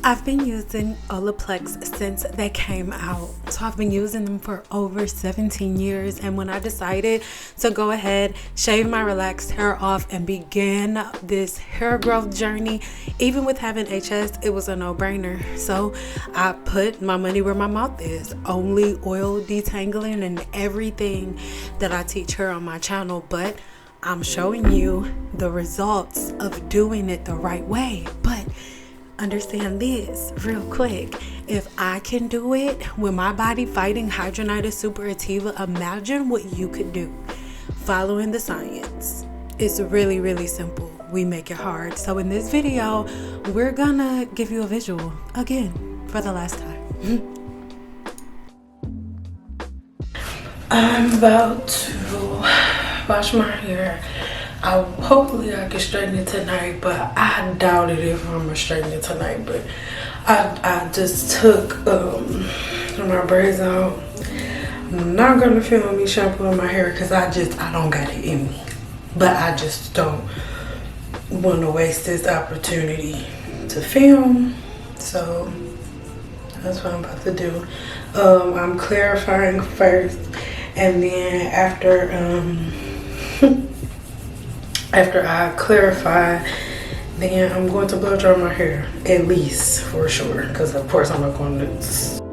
I've been using Olaplex since they came out. So I've been using them for over 17 years. And when I decided to go ahead, shave my relaxed hair off and begin this hair growth journey, even with having HS, it was a no-brainer. So I put my money where my mouth is. Only oil detangling and everything that I teach her on my channel. But I'm showing you the results of doing it the right way. But understand this real quick. If I can do it with my body fighting hidradenitis suppurativa, imagine what you could do following the science. It's really, really simple. We make it hard. So in this video, we're gonna give you a visual again for the last time. I'm about to wash my hair. Hopefully I can straighten it tonight, but I doubt it if I'm gonna straighten it tonight. But I just took my braids out. I'm not gonna film me shampooing my hair because I don't got it in me. But I just don't want to waste this opportunity to film. So that's what I'm about to do. I'm clarifying first, and then after I clarify, then I'm going to blow dry my hair, at least for sure, because of course I'm not going to.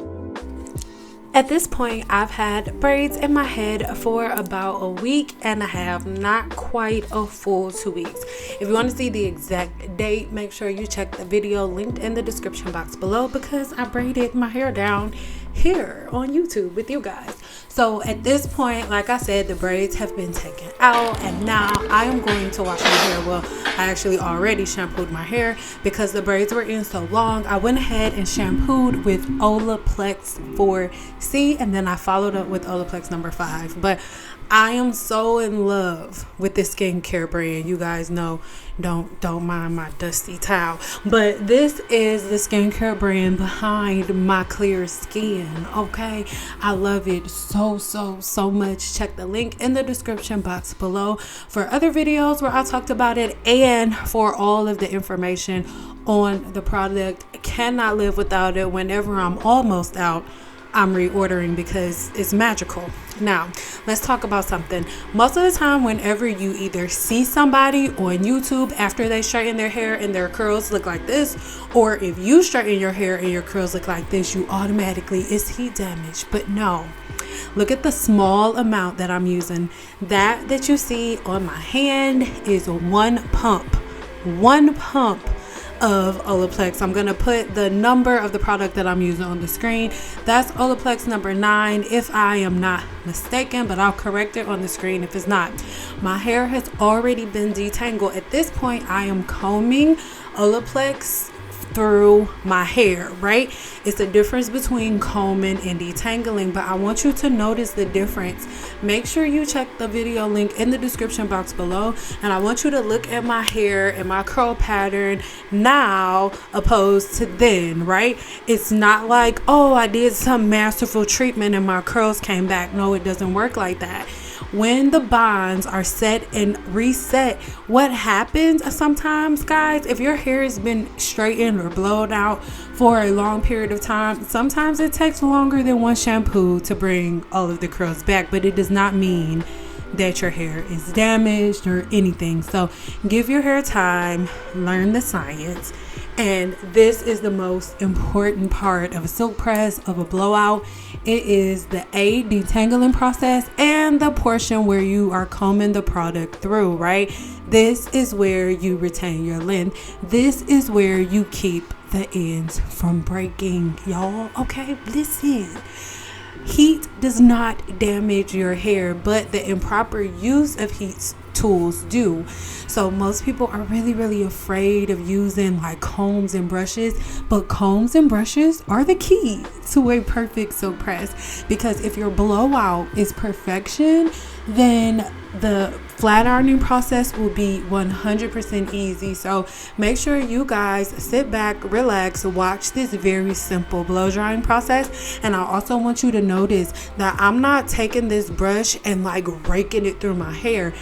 At this point, I've had braids in my head for about a week and a half, not quite a full 2 weeks. If you want to see the exact date, make sure you check the video linked in the description box below, because I braided my hair down here on YouTube with you guys. So at this point, like I said, the braids have been taken out, and now I am going to wash my hair. Well, I actually already shampooed my hair because the braids were in so long. I went ahead and shampooed with Olaplex 4C, and then I followed up with Olaplex number 5. But I am so in love with this skincare brand. You guys know, don't mind my dusty towel, but this is the skincare brand behind my clear skin. Okay, I love it so much. Check the link in the description box below for other videos where I talked about it, and for all of the information on the product. Cannot live without it. Whenever I'm almost out, I'm reordering because it's magical. Now, let's talk about something. Most of the time, whenever you either see somebody on YouTube after they straighten their hair and their curls look like this, or if you straighten your hair and your curls look like this, you automatically, it's heat damage. But no, look at the small amount that I'm using. That you see on my hand is one pump of Olaplex. I'm gonna put the number of the product that I'm using on the screen. That's Olaplex number 9 if I am not mistaken, but I'll correct it on the screen if it's not. My hair has already been detangled. At this point, I am combing Olaplex through my hair, right? It's the difference between combing and detangling, but I want you to notice the difference. Make sure you check the video link in the description box below, and I want you to look at my hair and my curl pattern now opposed to then, right? It's not like, oh, I did some masterful treatment and my curls came back. No, it doesn't work like that. When the bonds are set and reset, what happens sometimes, guys, if your hair has been straightened or blown out for a long period of time, sometimes it takes longer than one shampoo to bring all of the curls back, but it does not mean that your hair is damaged or anything. So give your hair time, learn the science. And this is the most important part of a silk press, of a blowout. It is the detangling process and the portion where you are combing the product through, right? This is where you retain your length. This is where you keep the ends from breaking, y'all. Okay, listen. Heat does not damage your hair, but the improper use of heat tools do. So most people are really afraid of using like combs and brushes, but combs and brushes are the key to a perfect silk press, because if your blowout is perfection, then the flat ironing process will be 100% easy. So make sure you guys sit back, relax, watch this very simple blow drying process. And I also want you to notice that I'm not taking this brush and like raking it through my hair.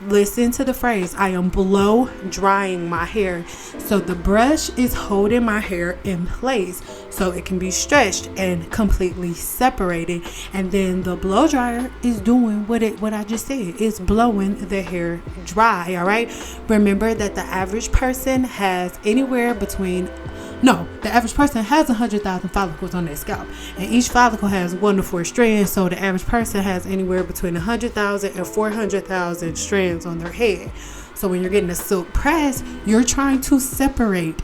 listen to the phrase, I am blow drying my hair. So the brush is holding my hair in place so it can be stretched and completely separated. And then the blow dryer is doing what I just said. It's blowing the hair dry, all right? Remember that the average person has anywhere between the average person has 100,000 follicles on their scalp, and each follicle has 1 to 4 strands. So the average person has anywhere between 100,000 and 400,000 strands on their head. So when you're getting a silk press, you're trying to separate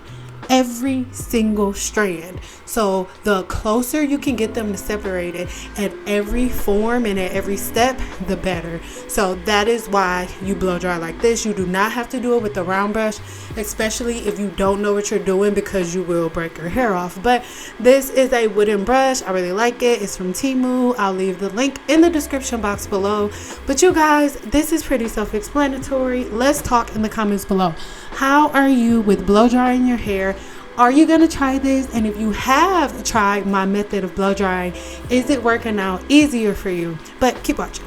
every single strand. So the closer you can get them to separate it at every form and at every step, the better. So that is why you blow dry like this. You do not have to do it with the round brush, especially if you don't know what you're doing, because you will break your hair off. But this is a wooden brush. I really like it. It's from Temu. I'll leave the link in the description box below. But you guys, this is pretty self-explanatory. Let's talk in the comments below. How are you with blow drying your hair? Are you going to try this? And if you have tried my method of blow drying, is it working out easier for you? But keep watching.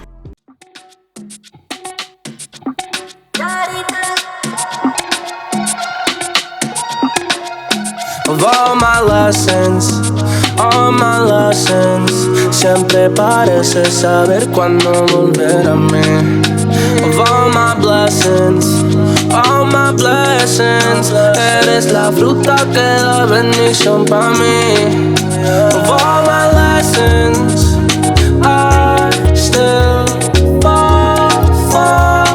Of all my lessons, siempre parece saber cuándo volver a mí. Of all my blessings, eres la fruta que da bendición pa' mí. Of all my lessons, I still fall for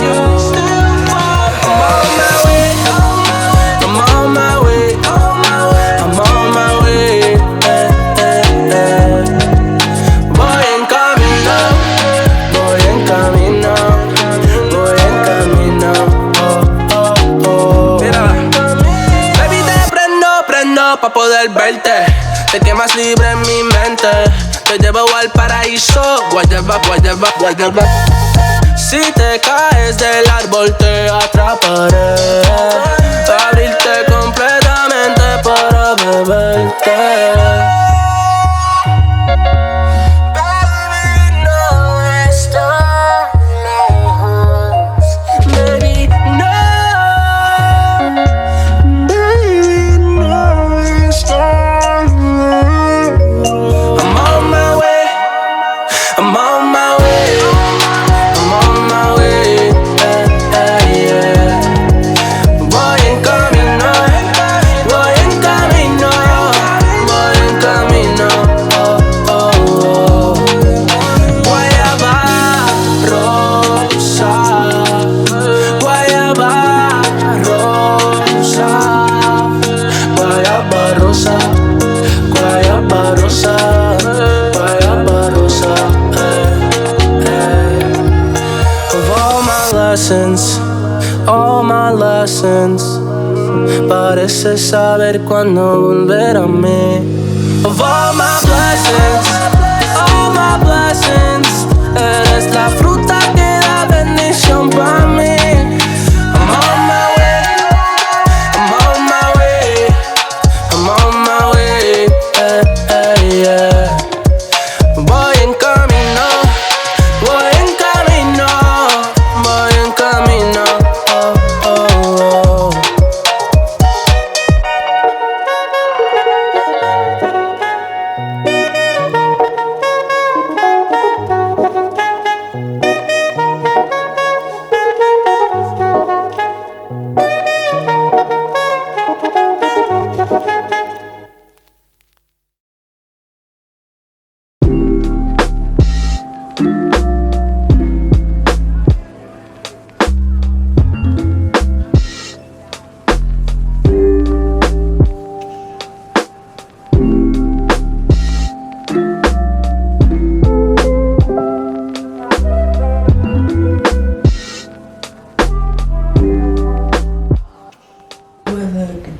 you. I'm on my way, I'm on my way, I'm on my way, Voy en camino, voy en camino, voy en camino, Mira, baby, te prendo pa' poder verte. Te quemas libre en mi mente. Te llevo al paraíso, guayaba. Si te caes del árbol te atraparé. Abrirte completamente para beberte. All my lessons, parece saber cuándo volver a mí. Of all my blessings, eres la fruta que da bendición pa' mí. I'm on my way, I'm on my way, I'm on my way, yeah. Voy en camino, voy en camino, voy en camino.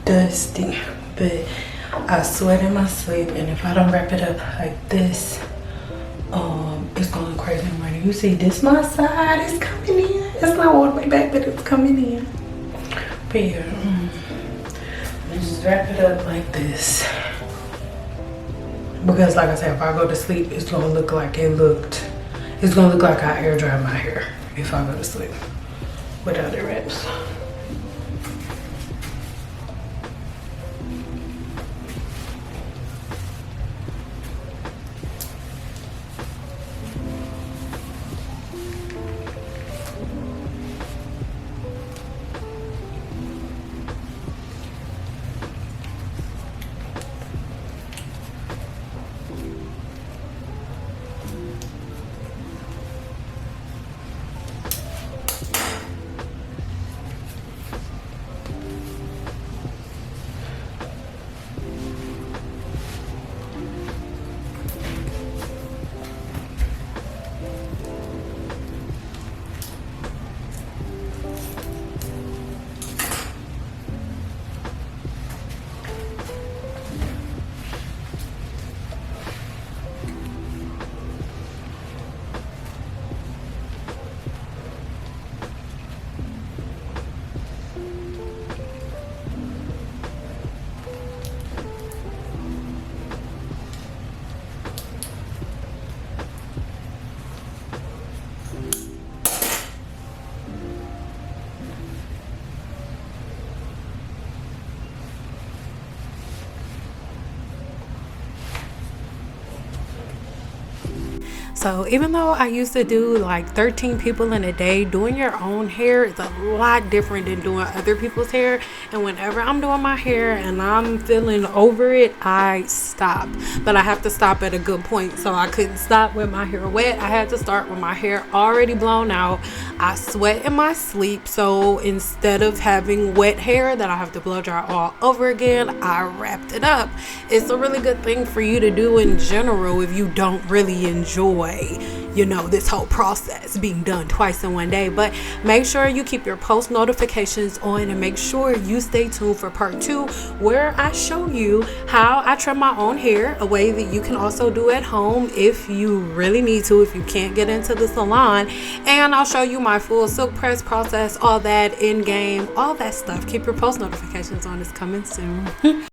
Dusty, but I sweat in my sleep, and if I don't wrap it up like this, it's gonna look crazy in the morning. You see, this my side is coming in. It's not all the way back, but it's coming in. But yeah, just wrap it up like this, because like I said, if I go to sleep, it's gonna look like I air dry my hair if I go to sleep. without it wraps. So even though I used to do like 13 people in a day, doing your own hair is a lot different than doing other people's hair. And whenever I'm doing my hair and I'm feeling over it, I stop. But I have to stop at a good point. So I couldn't stop with my hair wet. I had to start with my hair already blown out. I sweat in my sleep. So instead of having wet hair that I have to blow dry all over again, I wrapped it up. It's a really good thing for you to do in general if you don't really enjoy, you know, this whole process being done twice in one day. But make sure you keep your post notifications on, and make sure you stay tuned for part 2, where I show you how I trim my own hair, a way that you can also do at home if you really need to, if you can't get into the salon. And I'll show you my full silk press process, all that in game, all that stuff. Keep your post notifications on. It's coming soon.